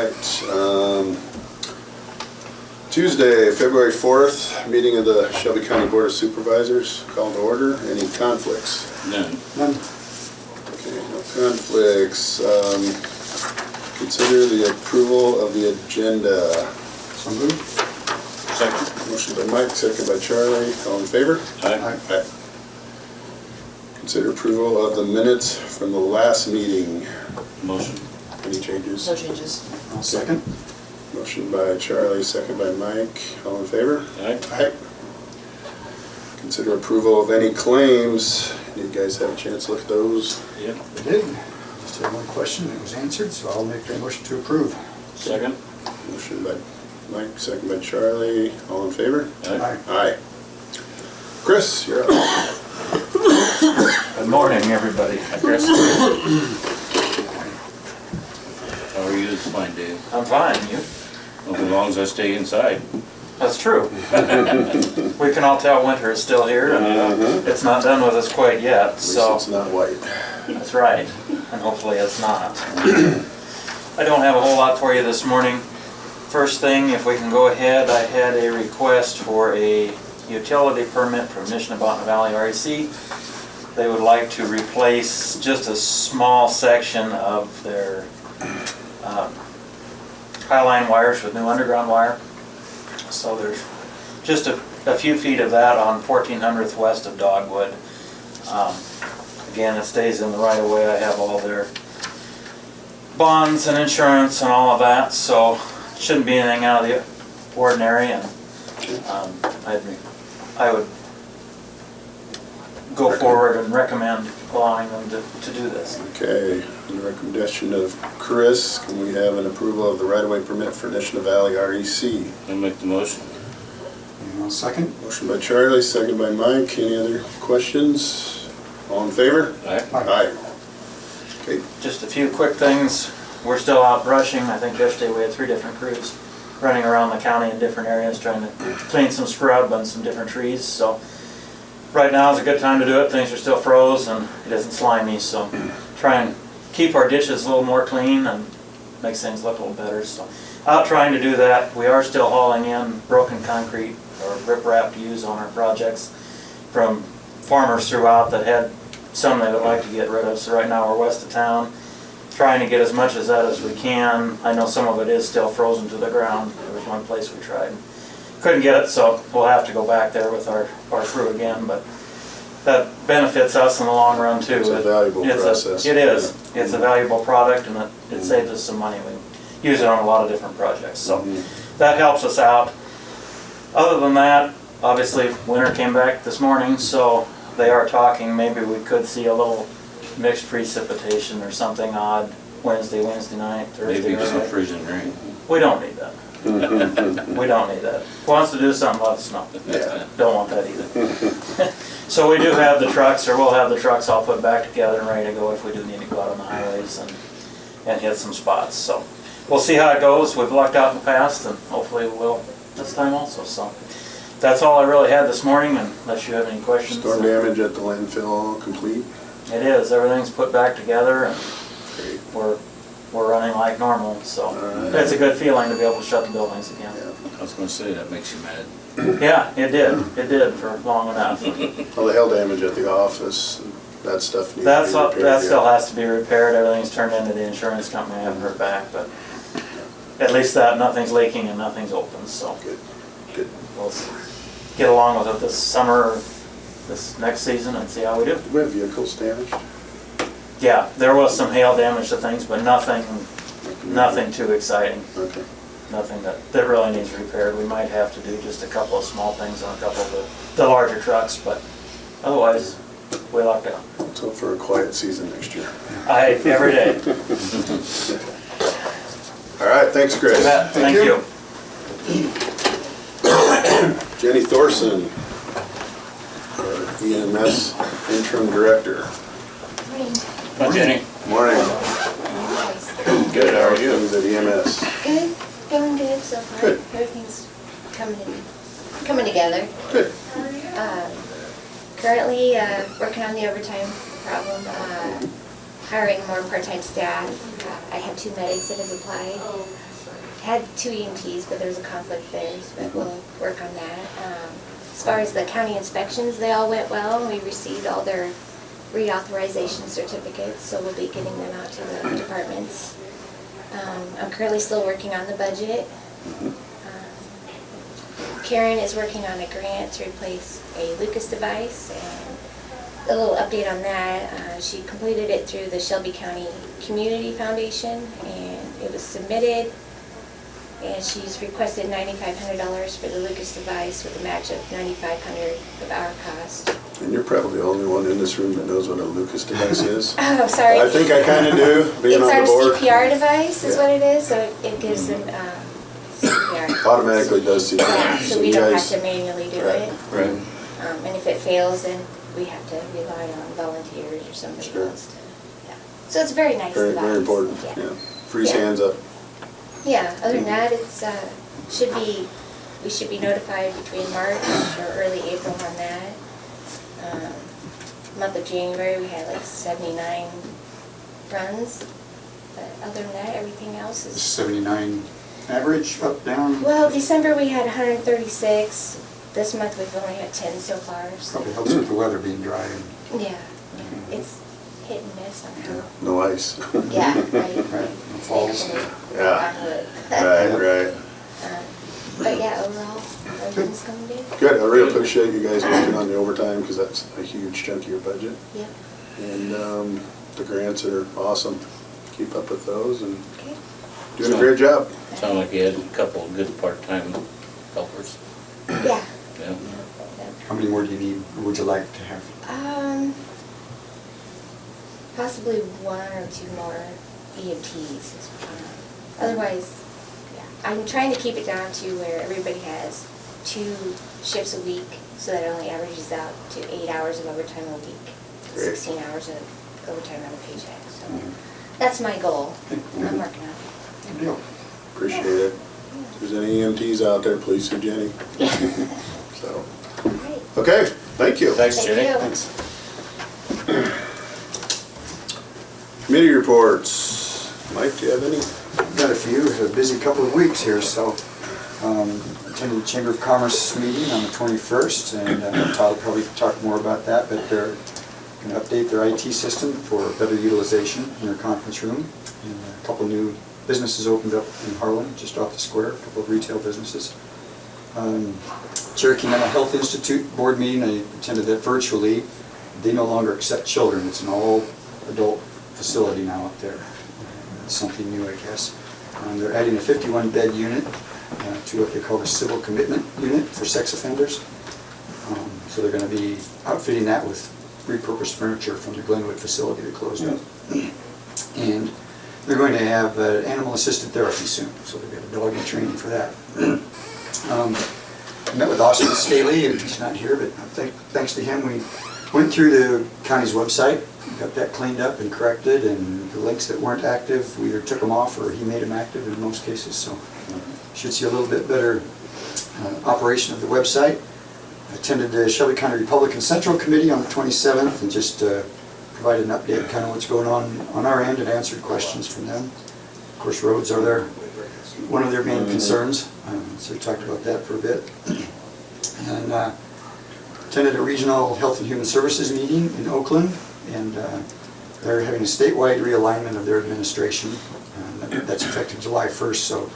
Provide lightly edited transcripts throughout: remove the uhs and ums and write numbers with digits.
right. Tuesday, February 4th, meeting of the Shelby County Board of Supervisors. Call to order. Any conflicts? None. Okay, no conflicts. Consider the approval of the agenda. So moved. Second. Motion by Mike, second by Charlie. All in favor? Aye. Aye. Consider approval of the minutes from the last meeting. Motion. Any changes? No changes. I'll second. Motion by Charlie, second by Mike. All in favor? Aye. Aye. Consider approval of any claims. You guys have a chance to look at those? Yep. I did. Just had one question, it was answered, so I'll make a motion to approve. Second. Motion by Mike, second by Charlie. All in favor? Aye. Aye. Chris, you're up. Good morning, everybody. Chris. How are you this fine, Dave? I'm fine, you? Well, as long as I stay inside. That's true. We can all tell winter is still here, and it's not done with us quite yet, At least so. it's not white. That's right, and hopefully it's not. I don't have a whole lot for you this morning. First thing, if we can go ahead, I had a request for a utility permit from Municipal Valley REC. They would like to replace just a small section of their high-line wires with new underground wire. So there's just a few feet of that on 1400th west of Dogwood. Again, it stays in the right of way. I have all their bonds and insurance and all of that, so it shouldn't be anything out of the ordinary. And I would go forward and recommend allowing them to do this. Okay, on the recommendation of Chris, can we have an approval of the right-of-way permit for National Valley REC? I'll make the motion. And I'll second. Motion by Charlie, second by Mike. Any other questions? All in favor? Aye. Aye. Okay, Just a few quick things. We're still out brushing. I think yesterday we had 3 different crews running around the county in different areas trying to clean some scrub on some different trees. So right now is a good time to do it. Things are still froze and it isn't slimy, so try and keep our ditches a little more clean and makes things look a little better. So out trying to do that. We are still hauling in broken concrete or riprap to use on our projects from farmers throughout that had some they would like to get rid of. So right now we're west of town, trying to get as much of that as we can. I know some of it is still frozen to the ground. There was one place we tried. Couldn't get it, so we'll have to go back there with our crew again, but that benefits us in the long run too. It's a valuable process. It is. It's a valuable product and it saves us some money. We use it on a lot of different projects, so that helps us out. Other than that, obviously winter came back this morning, so they are talking maybe we could see a little mixed precipitation or something odd Wednesday night, Thursday Maybe some night. freezing rain. We don't need that. We don't need that. Wants to do something, let us know. Yeah. Don't want that either. So we do have the trucks, or we'll have the trucks all put back together and ready to go if we do need to go out on the highways and hit some spots. So we'll see how it goes. We've lucked out in the past and hopefully we'll this time also. So that's all I really had this morning, unless you have any questions. Storm damage at the landfill all complete? It is. Everything's put back together and Great. we're running like normal. So Alright. it's a good feeling to be able to shut the buildings again. Yeah. I was going to say, that makes you mad. Yeah, it did. It did for long enough. All the hail damage at the office, and that stuff needs That's to be repaired. that still has to be repaired. Everything's turned into the insurance company. I haven't heard back, but at least that nothing's leaking and nothing's open. So Good, good. we'll get along with it this summer, or this next season, and see how we do. Do we have vehicles damaged? Yeah, there was some hail damage to things, but nothing too exciting. Okay. Nothing that really needs repaired. We might have to do just a couple of small things on a couple of the larger trucks, but otherwise, we lucked out. Let's hope for a quiet season next year. Every day. All right, thanks, Chris. Thank you. Jenny Thorson, our EMS interim director. Hi, Jenny. Morning. Good, how are you? At EMS. Good, going good so far. Good. Everything's coming together. Good. Currently working on the overtime problem, hiring more part-time staff. I have 2 medics that have applied. had 2 EMTs, but there was a conflict there, but we'll work on that. As far as the county inspections, they all went well. We received all their reauthorization certificates, so we'll be getting them out to the departments. I'm currently still working on the budget. Karen is working on a grant to replace a Lucas device, and a little update on that. She completed it through the Shelby County Community Foundation, and it was submitted, and she's requested $9,500 for the Lucas device with a match of $9,500 of our cost. And you're probably the only one in this room that knows what a Lucas device is. Oh, sorry. I think I kind of do, being It's on our the board. CPR device is Yeah. what it is, so it gives them CPR. Automatically does CPR. Yeah, so we you don't have guys- to manually do Right, it. Right. And if it fails, then we have to rely on volunteers or somebody Sure. else to, yeah. So it's a very nice Very, device. very important, yeah. Freeze Yeah. hands up. Yeah, other than that, it's, we should be notified between March or early April on that. Month of January, we had like 79 runs, but other than that, everything else is. 79 average, up, down? Well, December we had 136. This month we've only had 10 so far. So Probably helps with the weather being dry. And yeah, it's hit and miss on how. No ice. Yeah, Right, right. no falls. Thankfully, Yeah. knock on wood. Right. But yeah, overall, everything's going good. Good, I really appreciate you guys working on the overtime, because that's a huge chunk of your budget. Yep. And the grants are awesome. Keep up with those and Okay. doing a great job. Sound like you had a couple of good part-time helpers. Yeah. Yeah. Yep. How many more do you need, or would you like to have? Possibly 1 or 2 more EMTs. Otherwise, yeah. I'm trying to keep it down to where everybody has 2 shifts a week, so that it only averages out to 8 hours of overtime a week, Great. 16 hours of overtime on a paycheck. So that's my goal. I'm working on it. Good deal. Appreciate it. If there's any EMTs out there, please see Jenny. So, Great. okay, thank you. Thanks, Thank Jenny. you. Thanks. Committee reports. Mike, do you have any? Got a few, had a busy couple of weeks here, so attended the Chamber of Commerce meeting on the 21st, and Todd will probably talk more about that, but they're going to update their IT system for better utilization in their conference room. And a couple new businesses opened up in Harlan, just off the square, a couple of retail businesses. Cherokee Mental Health Institute board meeting, I attended that virtually. They no longer accept children, it's an all-adult facility now up there. It's something new, I guess. They're adding a 51-bed unit to what they call the civil commitment unit for sex offenders. So they're going to be outfitting that with repurposed furniture from the Glenwood facility that closed up. And they're going to have animal-assisted therapy soon, so they've got a doggy training for that. I met with Austin Staley, and he's not here, but thanks to him, we went through the county's website, got that cleaned up and corrected, and the links that weren't active, we either took them off or he made them active in most cases, so should see a little bit better operation of the website. Attended the Shelby County Republican Central Committee on the 27th and just provided an update, kind of what's going on our end, and answered questions from them. Of course, roads are one of their main concerns, so we talked about that for a bit. And attended a regional Health and Human Services meeting in Oakland, and they're having a statewide realignment of their administration. That's effective July 1st, so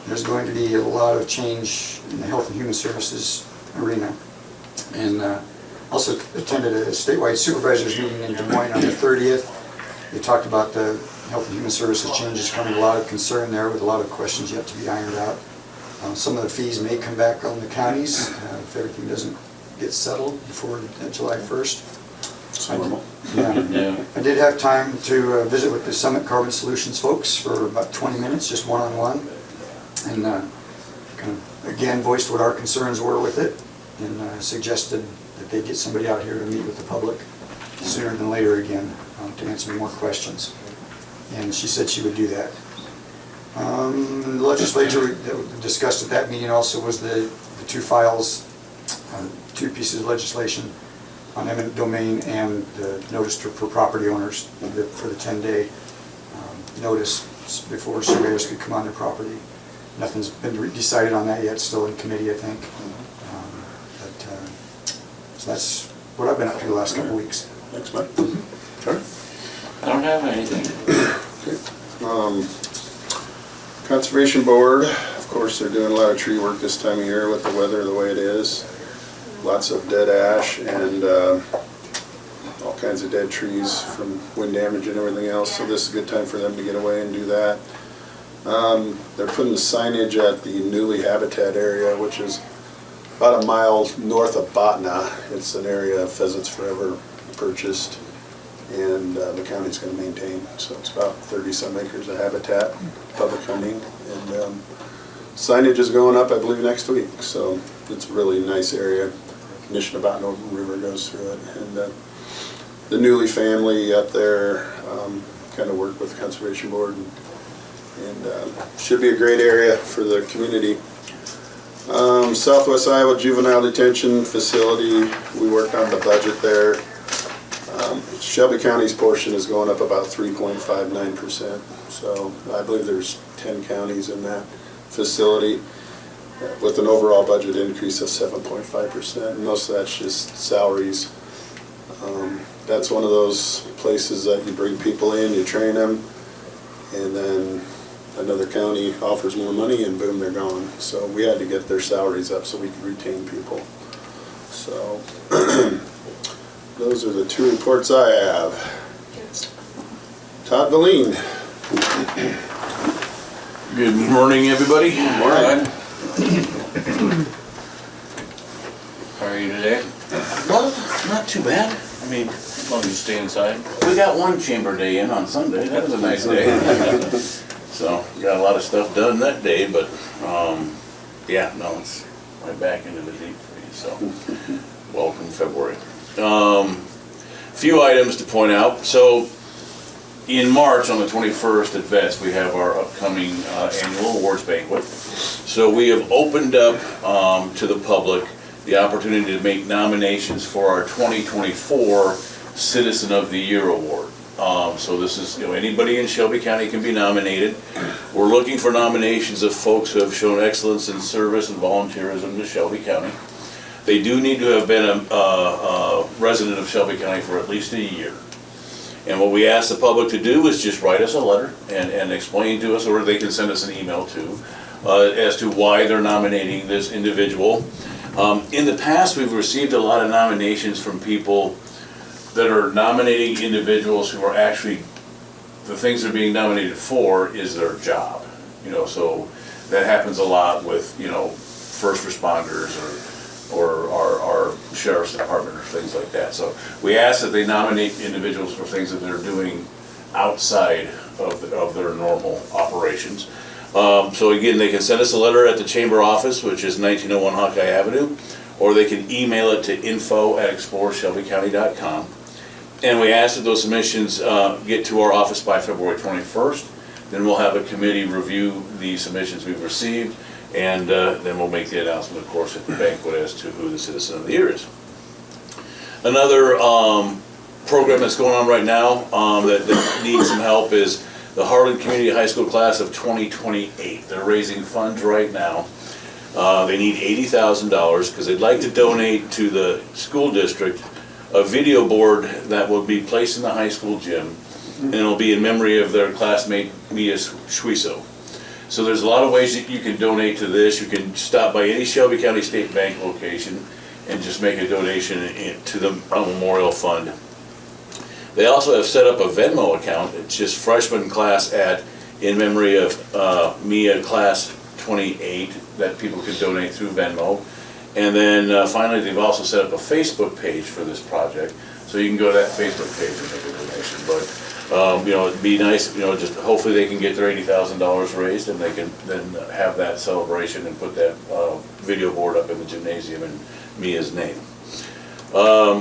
there's going to be a lot of change in the Health and Human Services arena. And also attended a statewide Supervisors meeting in Des Moines on the 30th. They talked about the Health and Human Services changes, coming a lot of concern there with a lot of questions yet to be ironed out. Some of the fees may come back on the counties if everything doesn't get settled before July 1st. It's normal. Yeah. I did have time to visit with the Summit Carbon Solutions folks for about 20 minutes, just one-on-one, and kind of again voiced what our concerns were with it, and suggested that they get somebody out here to meet with the public sooner than later again to answer more questions. And she said she would do that. The legislature that we discussed at that meeting also was the 2 files, 2 pieces of legislation on eminent domain and the notice for property owners for the 10-day notice before surveyors could come on their property. Nothing's been decided on that yet, still in committee, I think. So that's what I've been up to the last couple of weeks. Thanks, Mike. Charlie? I don't have anything. Conservation Board, of course, they're doing a lot of tree work this time of year with the weather the way it is. Lots of dead ash and all kinds of dead trees from wind damage and everything else, so this is a good time for them to get away and do that. They're putting signage at the Newly Habitat area, which is about a mile north of Botna. It's an area Pheasants Forever purchased, and the county's going to maintain. So it's about 30-some acres of habitat, public hunting, and signage is going up, I believe, next week. So it's a really nice area. Nishnabotna River goes through it, and the Newly family up there kind of work with the Conservation Board, and should be a great area for the community. Southwest Iowa Juvenile Detention Facility, we worked on the budget there. Shelby County's portion is going up about 3.59%. So I believe there's 10 counties in that facility with an overall budget increase of 7.5%. And most of that's just salaries. That's one of those places that you bring people in, you train them, and then another county offers more money and boom, they're gone. So we had to get their salaries up so we could retain people. So those are the two reports I have. Todd Valine. Good morning, everybody. Good morning. How are you today? Well, not too bad. I mean, As long as you stay inside. we got one chamber day in on Sunday. That was a nice day. So, got a lot of stuff done that day, but, yeah, no, it's right back into the deep freeze, so, welcome February. Few items to point out. So, in March, on the 21st at Vets, we have our upcoming annual awards banquet. So we have opened up to the public the opportunity to make nominations for our 2024 Citizen of the Year Award. So this is, anybody in Shelby County can be nominated. We're looking for nominations of folks who have shown excellence in service and volunteerism to Shelby County. They do need to have been a resident of Shelby County for at least a year. And what we ask the public to do is just write us a letter and explain to us, or they can send us an email too, as to why they're nominating this individual. In the past, we've received a lot of nominations from people that are nominating individuals who are actually, the things they're being nominated for is their job. So that happens a lot with, first responders or our sheriff's department or things like that. So we ask that they nominate individuals for things that they're doing outside of their normal operations. So again, they can send us a letter at the chamber office, which is 1901 Hawkeye Avenue, or they can email it to info@exploreshelbycounty.com. And we ask that those submissions get to our office by February 21st. Then we'll have a committee review the submissions we've received, and then we'll make the announcement, of course, at the banquet as to who the Citizen of the Year is. Another program that's going on right now that needs some help is the Harlan Community High School class of 2028. They're raising funds right now. They need $80,000 because they'd like to donate to the school district a video board that will be placed in the high school gym, and it'll be in memory of their classmate Mia Schwiso. So there's a lot of ways that you can donate to this. You can stop by any Shelby County State Bank location and just make a donation to the Memorial Fund. They also have set up a Venmo account. It's just freshman class in memory of Mia class 28 that people can donate through Venmo. And then finally, they've also set up a Facebook page for this project. So you can go to that Facebook page and make a donation. But it'd be nice, just hopefully they can get their $80,000 raised and they can then have that celebration and put that video board up in the gymnasium in Mia's name.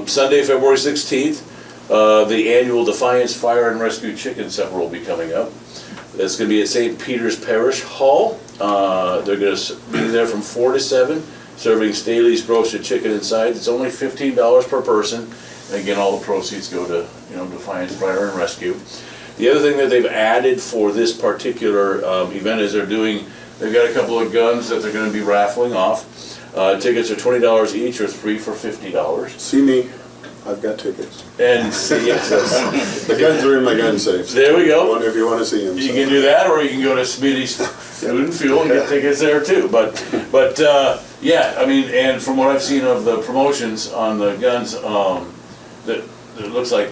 Sunday, February 16th, the annual Defiance Fire and Rescue Chicken Supper will be coming up. That's going to be at St. Peter's Parish Hall. They're going to be there from 4 to 7, serving Staley's roasted chicken inside. It's only $15 per person. And again, all the proceeds go to Defiance Fire and Rescue. The other thing that they've added for this particular event is they're They've got a couple of guns that they're gonna be raffling off. Tickets are $20 each or 3 for $50. See me, I've got tickets. And see, yes, The guns are in my gun safes. there we go. If you wanna see them. You can do that, or you can go to Smitty's Food and Fuel and get tickets there too. But yeah, I mean, and from what I've seen of the promotions on the guns, that it looks like,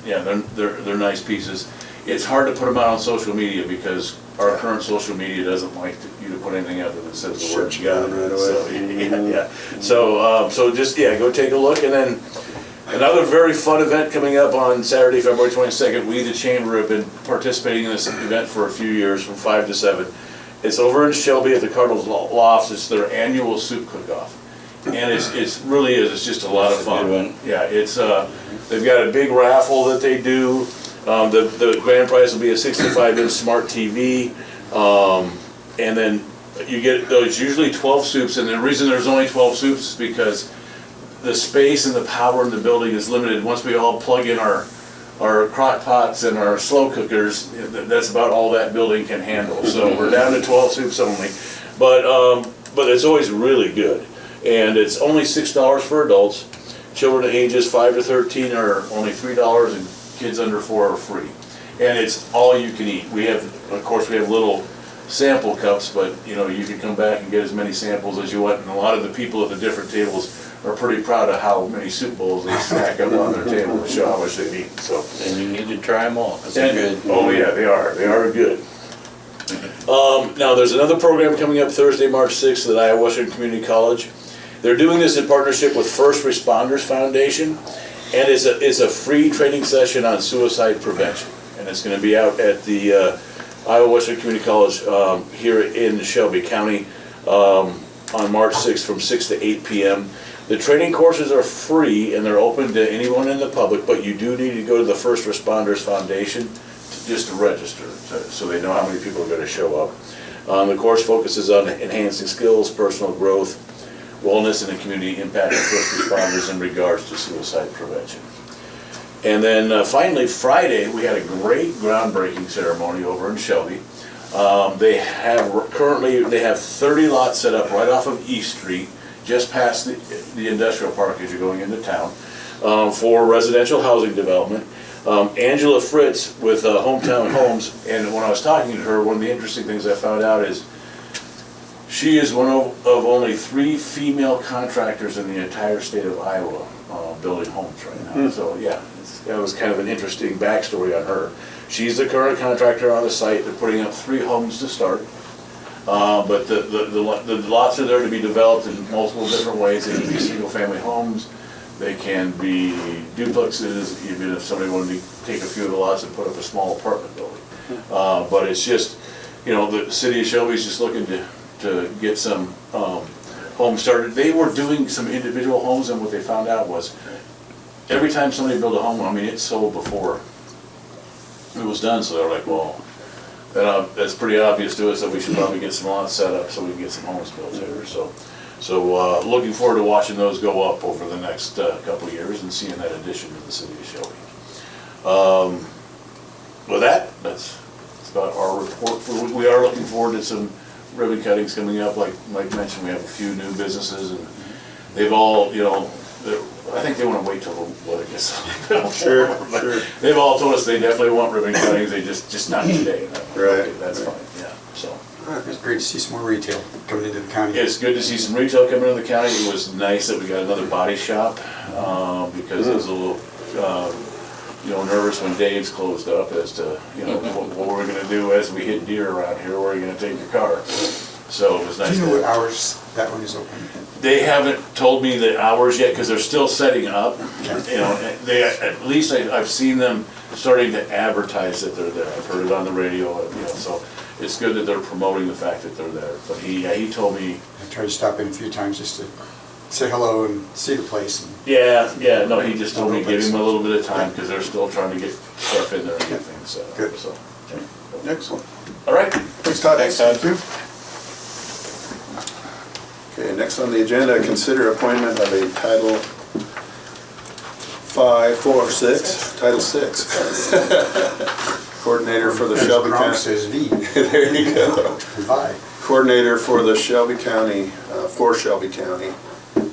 yeah, they're nice pieces. It's hard to put them out on social media because our current social media doesn't like you to put anything out that says the word Shuts you down gun. right away. So, yeah. So just, yeah, go take a look. And then another very fun event coming up on Saturday, February 22nd. We, the Chamber, have been participating in this event for a few years, from 5 to 7. It's over in Shelby at the Cardinals Lofts. It's their annual soup cook-off. And it's really is, it's just a lot of fun. Good one. Yeah, it's, they've got a big raffle that they do. The grand prize will be a 65-inch smart TV. And then you get, it's usually 12 soups, and the reason there's only 12 soups is because the space and the power in the building is limited. Once we all plug in our crock pots and our slow cookers, that's about all that building can handle. So we're down to 12 soups only. But it's always really good. And it's only $6 for adults. Children ages 5 to 13 are only $3, and kids under 4 are free. And it's all you can eat. We have, of course, we have little sample cups, but you know, you can come back and get as many samples as you want. And a lot of the people at the different tables are pretty proud of how many soup bowls they stack up on their table to show how much they eat. So, And you need to try them all, 'cause they're good. oh yeah, they are good. Now there's another program coming up Thursday, March 6th at Iowa Western Community College. They're doing this in partnership with First Responders Foundation, and it's a free training session on suicide prevention. And it's gonna be out at the Iowa Western Community College here in Shelby County on March 6th from 6 to 8 p.m. The training courses are free and they're open to anyone in the public, but you do need to go to the First Responders Foundation just to register, so they know how many people are gonna show up. The course focuses on enhancing skills, personal growth, wellness, and the community impact of first responders in regards to suicide prevention. And then finally, Friday, we had a great groundbreaking ceremony over in Shelby. They have 30 lots set up right off of East Street, just past the industrial park as you're going into town, for residential housing development. Angela Fritz with Hometown Homes, and when I was talking to her, one of the interesting things I found out is she is one of only 3 female contractors in the entire state of Iowa building homes right now. So yeah, that was kind of an interesting backstory on her. She's the current contractor on the site. They're putting up 3 homes to start. But the lots are there to be developed in multiple different ways. They can be single-family homes. They can be duplexes, even if somebody wanted to take a few of the lots and put up a small apartment building. But it's just, you know, the city of Shelby's just looking to get some homes started. They were doing some individual homes, and what they found out was every time somebody built a home, I mean, it sold before it was done. So they're like, well, that's pretty obvious to us that we should probably get some lots set up so we can get some homes built here. So looking forward to watching those go up over the next couple of years and seeing that addition to the city of Shelby. With that, that's about our report. We are looking forward to some ribbon cuttings coming up. Like Mike mentioned, we have a few new businesses, and they've all, you know, I think they want to wait till the weather gets Sure. They've all told us they definitely want ribbon cuttings. They just not today. Right. That's fine. Yeah. So. It's great to see some more retail coming into the county. It's good to see some retail coming into the county. It was nice that we got another body shop, because it was a little, you know, nervous when Dave's closed up as to, you know, what we're gonna do as we hit deer around here, where are you gonna take your car? So it was nice. Do you know what hours that one is open? They haven't told me the hours yet, because they're still setting up. You know, they, at least I've seen them starting to advertise that they're there. I've heard it on the radio, you know, so it's good that they're promoting the fact that they're there. But he told me. I tried to stop in a few times just to say hello and see the place. Yeah, no, he just told me give him a little bit of time, because they're still trying to get stuff in there and get things set up. Good. So, Excellent. all right. Thanks, Todd. Thanks, Todd. Okay, next on the agenda, consider appointment of a Title 6 coordinator for the Shelby Gronk County. says V. There you go. Bye. coordinator for the Shelby County, for Shelby County.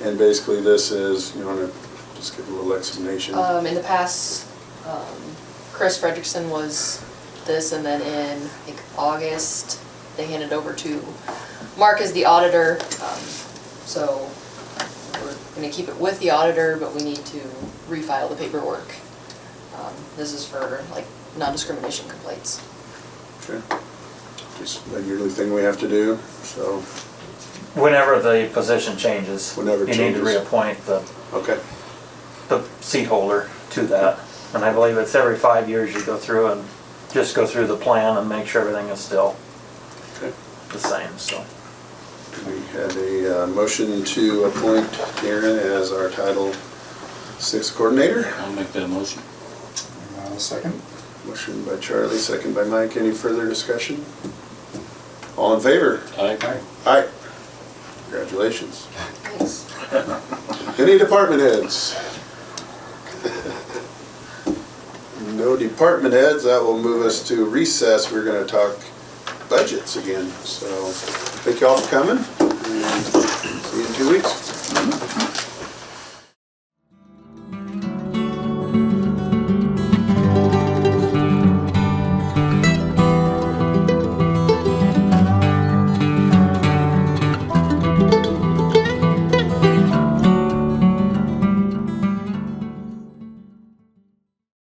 And basically this is, you wanna just give a little explanation? In the past, Chris Frederickson was this, and then in, I think, August, they handed over to Mark as the auditor. So we're gonna keep it with the auditor, but we need to refile the paperwork. This is for like non-discrimination complaints. Okay. Just a yearly thing we have to do, so, Whenever the position changes. Whenever it You need to changes. reappoint the okay. seat holder to that. And I believe it's every 5 years you go through and just go through the plan and make sure everything is still Okay. the same, so. We had a motion to appoint Darren as our Title VI coordinator. I'll make that motion. Second. Motion by Charlie, second by Mike. Any further discussion? All in favor? Aye. Aye. Congratulations. Thanks. Any department heads? No department heads. That will move us to recess. We're going to talk budgets again. So thank you all for coming. And see you in 2 weeks.